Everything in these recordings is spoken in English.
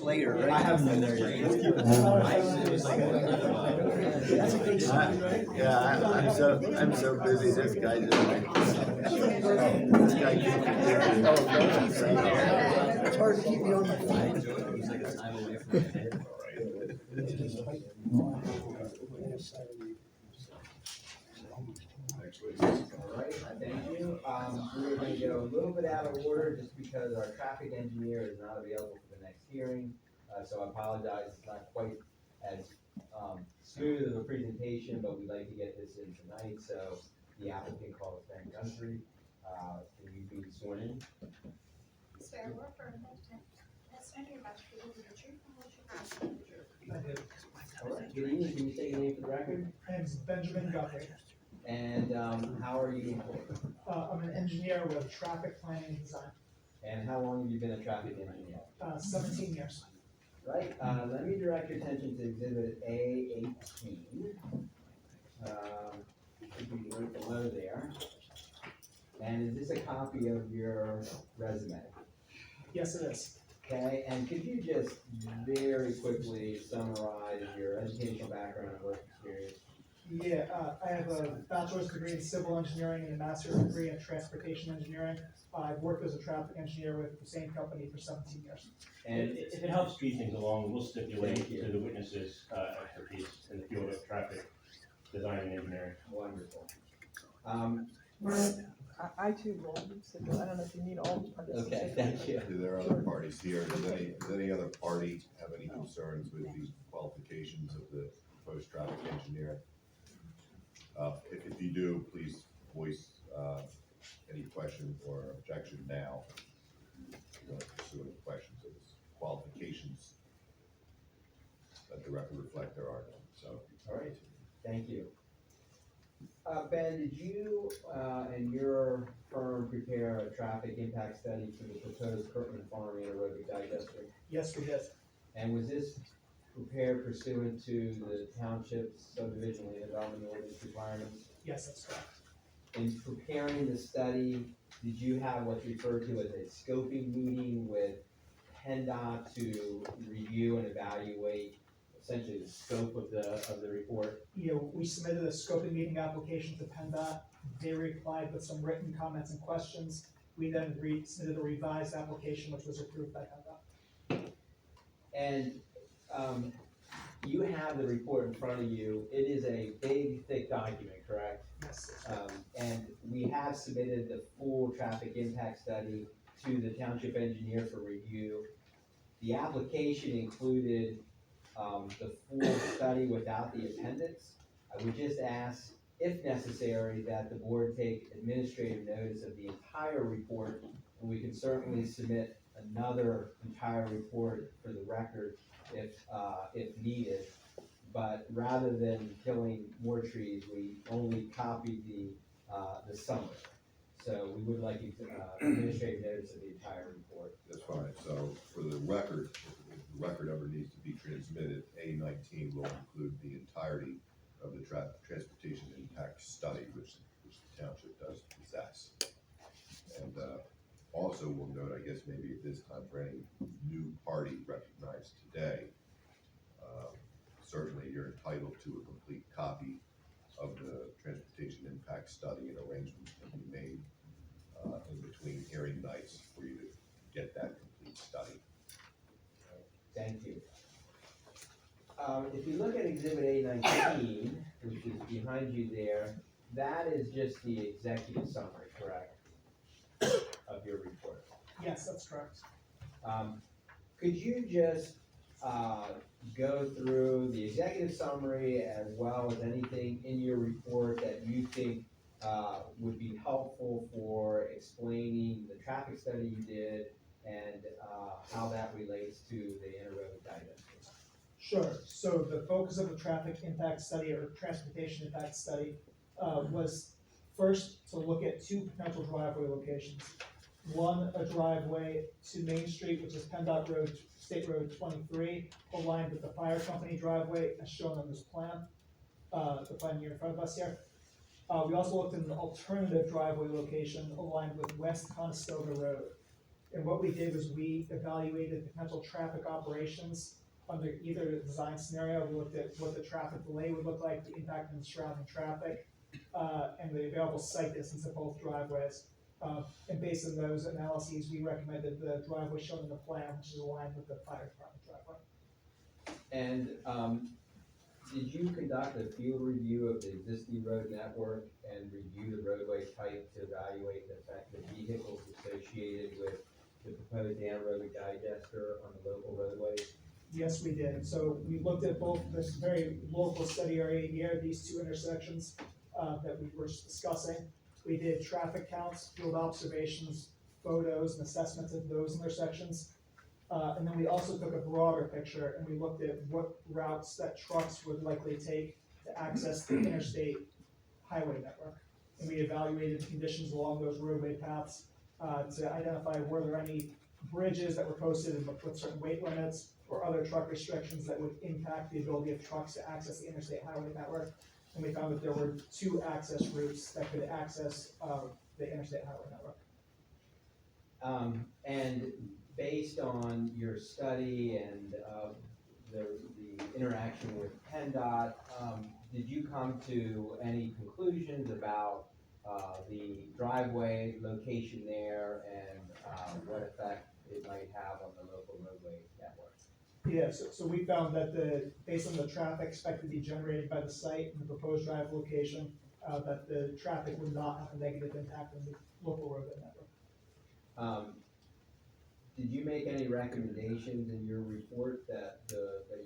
Later, right? I haven't been there yet. Let's keep it. That's a good sign, right? Yeah, I'm so busy, this guy just. This guy keeps me busy. It's hard to keep me on my feet. Alright, thank you. We're gonna go a little bit out of order just because our traffic engineer is not available for the next hearing. So I apologize, it's not quite as, smooth of a presentation, but we'd like to get this in tonight, so the applicant calls Ben Guntry. Can you be sworn in? Swear or affirm that testimony you're about to give will be the truth and whole truth and nothing but the truth. I did. Alright, good evening, can you state your name for the record? My name is Benjamin Guthrie. And, how are you employed? I'm an engineer with traffic planning and design. And how long have you been a traffic engineer? 17 years. Right, let me direct your attention to exhibit A18. Should be right below there. And is this a copy of your resume? Yes, it is. Okay, and could you just very quickly summarize your educational background and work experience? Yeah, I have a bachelor's degree in civil engineering and a master's degree in transportation engineering. I've worked as a traffic engineer with the same company for 17 years. And If it helps speed things along, we'll stipulate to the witnesses' expertise in the field of traffic design and engineering. wonderful. I too will stipulate. I don't know if you need all the parties. to Okay, stipulate. thank you. There are other parties here. Does any other party have any concerns with the qualifications of the proposed traffic engineer? If you do, please voice, any question or objection now. If you want to pursue any questions of his qualifications, let the record reflect there are none, so. All right, thank you. Ben, did you and your firm prepare a traffic impact study for the proposed Caernarvon Farm anaerobic digester? Yes, we did. And was this prepared pursuant to the Township subdivision land development ordinance requirements? Yes, that's correct. In preparing the study, did you have what's referred to as a scoping meeting with PennDOT to review and evaluate essentially the scope of the report? Yeah, we submitted a scoping meeting application to PennDOT. They replied with some written comments and questions. We then submitted a revised application, which was approved by PennDOT. And you have the report in front of you. It is a big, thick document, correct? Yes. And we have submitted the full traffic impact study to the township engineer for review. The application included the full study without the appendix. I would just ask, if necessary, that the board take administrative notice of the entire report, and we can certainly submit another entire report for the record if needed. But rather than killing more trees, we only copied the summary. So we would like you to administrative notice of the entire report. That's fine. So for the record, if the record ever needs to be transmitted, A19 will include the entirety of the transportation impact study, which the township does possess. And also we'll note, I guess maybe at this time, for any new party recognized today, certainly you're entitled to a complete copy of the transportation impact study, and arrangements can be made in between hearing nights for you to get that complete study. Thank you. If you look at exhibit A19, which is behind you there, that is just the executive summary, correct, of your report? Yes, that's correct. Could you just go through the executive summary as well as anything in your report that you think would be helpful for explaining the traffic study you did and how that relates to the anaerobic digester? Sure. So the focus of the traffic impact study or transportation impact study was first to look at two potential driveway locations. One, a driveway to Main Street, which is PennDOT Road, State Road 23, aligned with the fire company driveway as shown on this plan, the plan here in front of us here. We also looked at an alternative driveway location aligned with West Conestoga Road. And what we did was we evaluated potential traffic operations under either design scenario. We looked at what the traffic delay would look like, the impact on the surrounding traffic, and the available site distance of both driveways. And based on those analyses, we recommended the driveway shown in the plan, which is aligned with the fire department driveway. And, did you conduct a field review of the existing road network and review the roadway type to evaluate the effect of vehicles associated with the proposed anaerobic digester on the local roadways? Yes, we did. So we looked at both this very local study area here, these two intersections that we were discussing. We did traffic counts, field observations, photos, and assessments of those intersections. And then we also took a broader picture and we looked at what routes that trucks would likely take to access the interstate highway network. And we evaluated conditions along those roadway paths to identify were there any bridges that were posted with certain weight limits or other truck restrictions that would impact the ability of trucks to access the interstate highway network. And we found that there were 2 access routes that could access the interstate highway network. And based on your study and the interaction with PennDOT, did you come to any conclusions about the driveway location there and what effect it might have on the local roadway network? Yeah, so we found that based on the traffic expected to be generated by the site and the proposed drive location, that the traffic would not have a negative impact on the local roadway network. Did you make any recommendations in your report that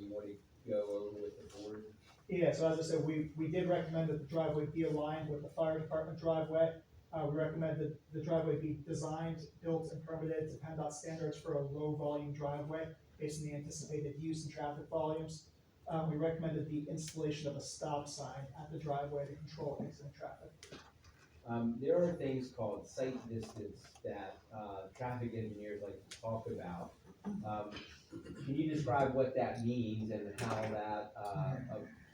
you want to go over with the board? Yeah, so as I said, we did recommend that the driveway be aligned with the fire department driveway. We recommend that the driveway be designed, built, and permitted to PennDOT standards for a low volume driveway based on the anticipated use and traffic volumes. We recommended the installation of a stop sign at the driveway to control accident traffic. There are things called site distance that traffic engineers like to talk about. Can you describe what that means and how that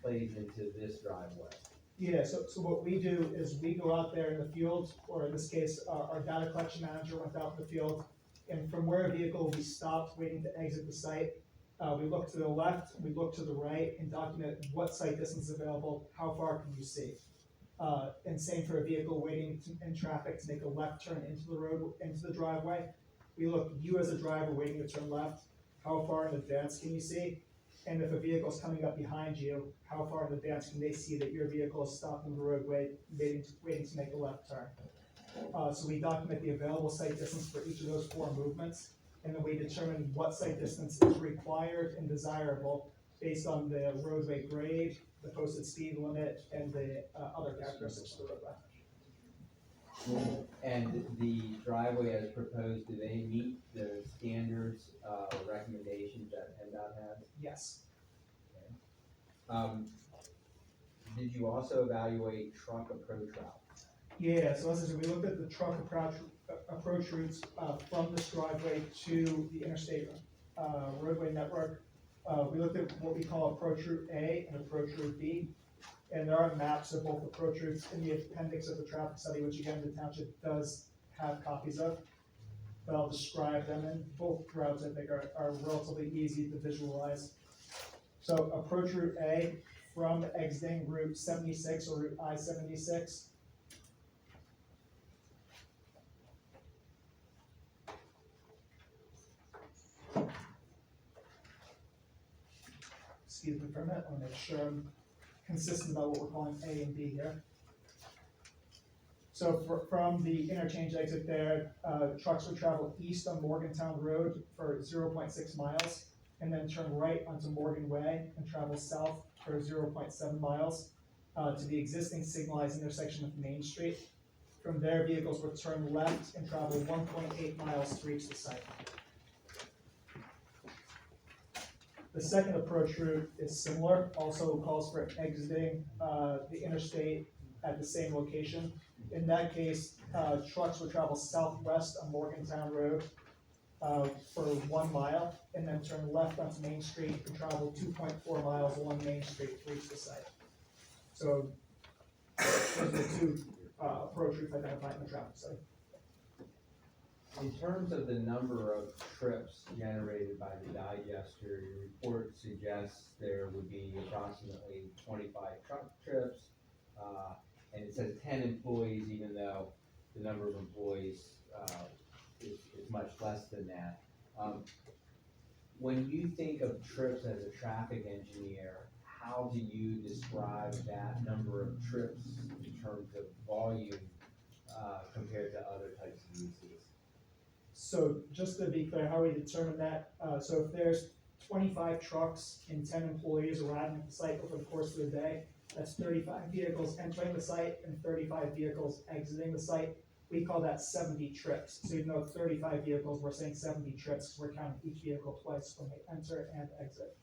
plays into this driveway? Yeah, so what we do is we go out there in the field, or in this case, our data collection manager went out in the field, and from where a vehicle will be stopped waiting to exit the site, we look to the left, we look to the right, and document what site distance is available, how far can you see? And same for a vehicle waiting in traffic to make a left turn into the road, into the driveway. We look, you as a driver waiting to turn left, how far in advance can you see? And if a vehicle is coming up behind you, how far in advance can they see that your vehicle is stopping the roadway, waiting to make a left turn? So we document the available site distance for each of those 4 movements, and then we determine what site distance is required and desirable based on the roadway grade, the posted speed limit, and the other characteristics of the roadway. And the driveway as proposed, do they meet the standards or recommendations that PennDOT has? Yes. Did you also evaluate truck approach routes? Yeah, so as I said, we looked at the truck approach routes from this driveway to the interstate roadway network. We looked at what we call approach route A and approach route B. And there are maps of both approach routes in the appendix of the traffic study, which again, the township does have copies of. But I'll describe them, and both routes I think are relatively easy to visualize. So approach route A from exiting Route 76 or Route I-76. Excuse me for a minute, I want to make sure I'm consistent about what we're calling A and B here. So from the interchange exit there, trucks would travel east on Morgantown Road for 0.6 miles, and then turn right onto Morgan Way and travel south for 0.7 miles to the existing signalized intersection of Main Street. From there, vehicles would turn left and travel 1.8 miles to reach the site. The second approach route is similar, also calls for exiting the interstate at the same location. In that case, trucks would travel southwest on Morgantown Road for 1 mile, and then turn left onto Main Street and travel 2.4 miles along Main Street to reach the site. So those are the 2 approach routes identified in the traffic study. In terms of the number of trips generated by the digester, your report suggests there would be approximately 25 truck trips. And it says 10 employees, even though the number of employees, is much less than that. When you think of trips as a traffic engineer, how do you describe that number of trips in terms of volume, compared to other types of uses? So just to be clear, how we determine that, so if there's 25 trucks and 10 employees arriving at the site over the course of the day, that's 35 vehicles entering the site and 35 vehicles exiting the site. We call that 70 trips. So even though it's 35 vehicles, we're saying 70 trips, because we're counting each vehicle twice when they enter and exit.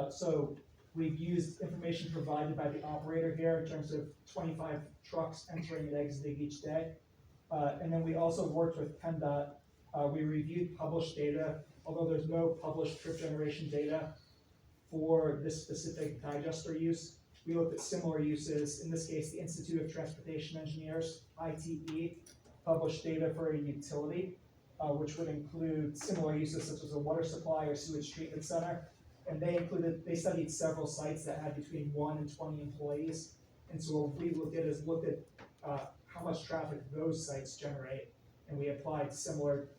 So we've used information provided by the operator here in terms of 25 trucks entering and exiting each day. And then we also worked with PennDOT. We reviewed published data, although there's no published trip generation data for this specific digester use. We looked at similar uses. In this case, the Institute of Transportation Engineers, ITE, published data for a utility, which would include similar uses such as a water supply or sewage treatment center. And they studied several sites that had between 1 and 20 employees. And so what we looked at how much traffic those sites generate, and we applied similar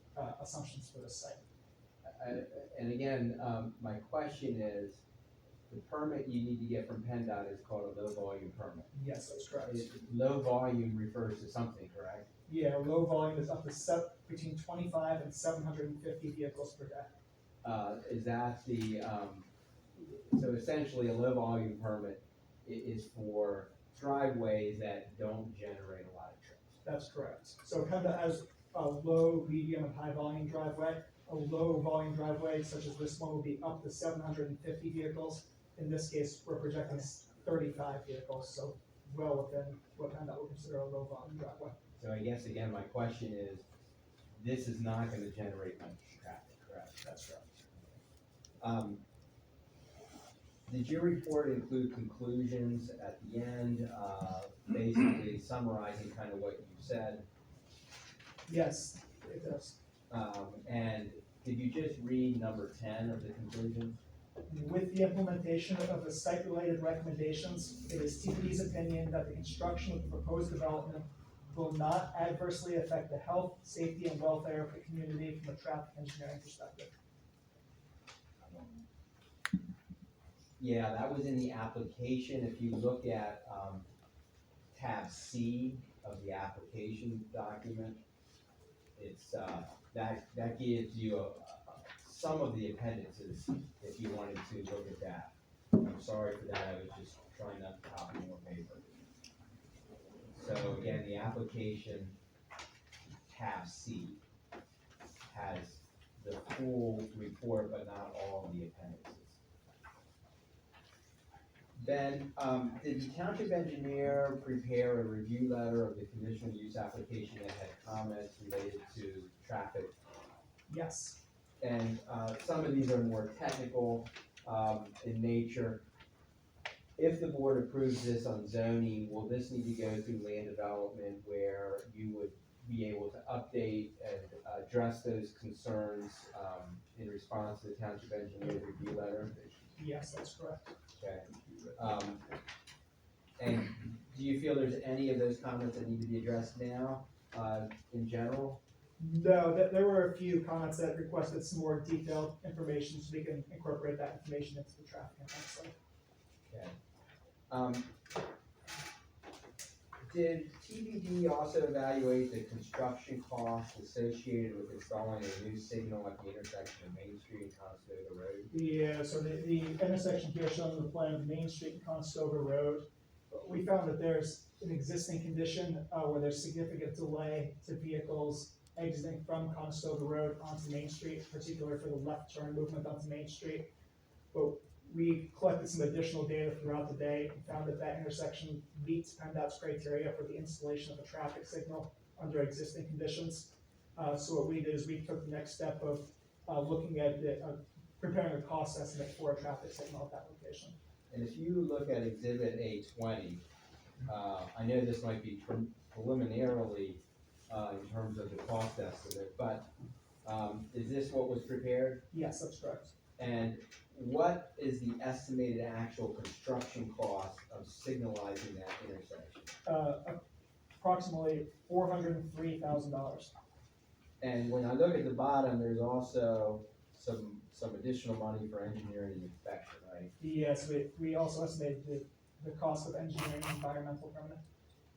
assumptions for this site. And again, my question is, the permit you need to get from PennDOT is called a low volume permit. Yes, that's correct. Low volume refers to something, correct? Yeah, low volume is up to between 25 and 750 vehicles per day. Is that the, so essentially a low volume permit is for driveways that don't generate a lot of trips? That's correct. So PennDOT has a low, medium, and high volume driveway. A low volume driveway such as this one will be up to 750 vehicles. In this case, we're projecting 35 vehicles, so well within what PennDOT would consider a low volume driveway. So I guess again, my question is, this is not gonna generate much traffic, correct? That's correct. Did your report include conclusions at the end, basically summarizing kind of what you said? Yes, it does. And did you just read number 10 of the conclusions? With the implementation of the site-related recommendations, it is TPD's opinion that the construction of the proposed development will not adversely affect the health, safety, and welfare of the community from a traffic engineering perspective. Yeah, that was in the application. If you look at, tab C of the application document, it's, that gives you some of the appendices if you wanted to look at that. I'm sorry for that, I was just trying not to copy more paper. So again, the application tab C has the full report, but not all of the appendices. Ben, did the township engineer prepare a review letter of the conditional use application that had comments related to traffic? Yes. And some of these are more technical in nature. If the board approves this on zoning, will this need to go through land development where you would be able to update and address those concerns in response to the township engineer's review letter? Yes, that's correct. Okay. And do you feel there's any of those comments that need to be addressed now in general? No, there were a few comments that requested some more detailed information, so we can incorporate that information into the traffic impact study. Okay. Did TBD also evaluate the construction costs associated with installing a new signal at the intersection of Main Street and Conestoga Road? Yeah, so the intersection here shown on the plan of Main Street and Conestoga Road, we found that there's an existing condition where there's significant delay to vehicles exiting from Conestoga Road onto Main Street, particularly for the left turn movement onto Main Street. But we collected some additional data throughout the day and found that that intersection meets PennDOT's criteria for the installation of a traffic signal under existing conditions. So what we did is we took the next step of looking at preparing a cost estimate for a traffic signal at that location. And if you look at Exhibit A20, I know this might be preliminarily in terms of the cost estimate, but, is this what was prepared? Yes, that's correct. And what is the estimated actual construction cost of signalizing that intersection? Approximately $403,000. And when I look at the bottom, there's also some additional money for engineering and inspection, right? Yes, we also estimated the cost of engineering and environmental permit.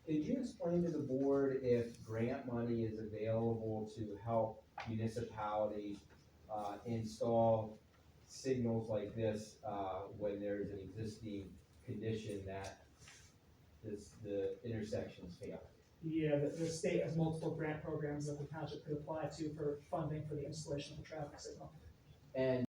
Could you explain to the board if grant money is available to help municipalities, install signals like this, when there's an existing condition that the intersection's failing? Yeah, the state has multiple grant programs that the township could apply to for funding for the installation of a traffic signal. And